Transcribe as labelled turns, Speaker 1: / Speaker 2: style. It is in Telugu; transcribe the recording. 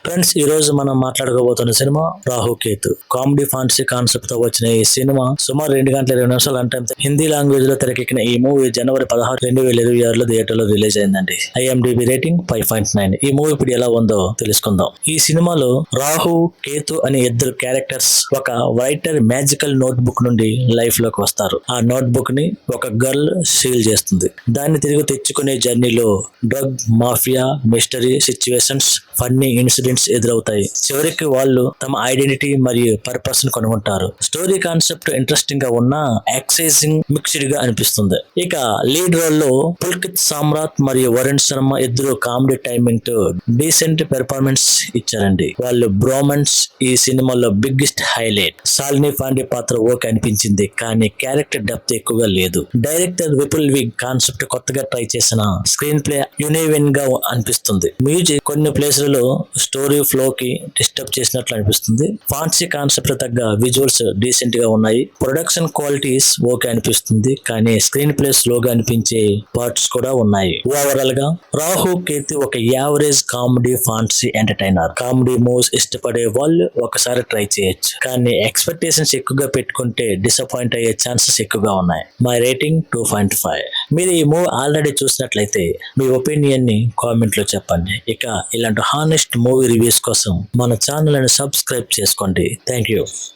Speaker 1: ఫ్రెండ్స్, ఈ రోజు మనం మాట్లాడుకోబోతున్న cinema Rahu Ketu. Comedy fantasy concept తో వచ్చిన ఈ సినిమా సుమారు 2 గంటల 20 నిమిషాలు అంటే హిందీ లాంగ్వేజ్ లో తెరకెక్కిన ఈ మూవీ జనవరి 16, 2026 థియేటర్ లో రిలీజ్ అయిందండి. IMDb rating 5.9. ఈ మూవీ ఇప్పుడు ఎలా ఉందో తెలుసుకుందాం. ఈ సినిమాలో రాహు, కేతు అనే ఇద్దరు క్యారెక్టర్స్ ఒక రైటర్ మ్యాజికల్ నోట్ బుక్ నుండి లైఫ్ లోకి వస్తారు. ఆ నోట్ బుక్ ని ఒక గర్ల్ సీల్ చేస్తుంది. దాన్ని తిరిగి తెచ్చుకునే జర్నీలో drug mafia, mystery situations, funny incidents ఎదురవుతాయి. చివరికి వాళ్ళు తమ ఐడెంటిటీ మరియు పర్పస్ ను కనుగొంటారు. స్టోరీ కాన్సెప్ట్ ఇంట్రెస్టింగ్ గా ఉన్నా యాక్సైజింగ్ మిక్స్డ్ గా అనిపిస్తుంది. ఇక లీడ్ రోల్ లో పుల్కిత్ సామ్రాట్ మరియు వరుణ్ శర్మ ఇద్దరు కామెడీ టైమింగ్ తో డీసెంట్ పెర్ఫార్మెన్స్ ఇచ్చారండి. వాళ్ళు బ్రోమన్స్ ఈ సినిమాలో బిగ్గెస్ట్ హైలైట్. శాలిని పాండే పాత్ర ఓకే అనిపించింది, కానీ క్యారెక్టర్ డెప్త్ ఎక్కువగా లేదు. డైరెక్టర్ విపుల్ విగ్ కాన్సెప్ట్ కొత్తగా ట్రై చేసిన స్క్రీన్ ప్లే యునివెన్ గా అనిపిస్తుంది. మ్యూజిక్ కొన్ని ప్లేస్లలో స్టోరీ ఫ్లో కి డిస్టర్బ్ చేసినట్లు అనిపిస్తుంది. ఫాన్సీ కాన్సెప్ట్ తగ్గ విజువల్స్ డీసెంట్ గా ఉన్నాయి. ప్రొడక్షన్ క్వాలిటీస్ ఓకే అనిపిస్తుంది, కానీ స్క్రీన్ ప్లే స్లోగా అనిపించే పార్ట్స్ కూడా ఉన్నాయి. ఓవరాల్ గా రాహు కేతు ఒక average comedy fancy entertainer. Comedy moves ఇష్టపడే వాళ్ళు ఒకసారి ట్రై చేయొచ్చు, కానీ ఎక్స్పెక్టేషన్స్ ఎక్కువగా పెట్టుకుంటే డిసప్పాయింట్ అయ్యే ఛాన్సెస్ ఎక్కువగా ఉన్నాయి. My rating 2.5. మీరు ఈ మూవీ ఆల్రెడీ చూసినట్లయితే మీ ఒపీనియన్ ని కామెంట్ లో చెప్పండి. ఇక ఇలాంటి హానెస్ట్ మూవీ రివ్యూస్ కోసం మన ఛానల్ ని సబ్స్క్రైబ్ చేసుకోండి. Thank you.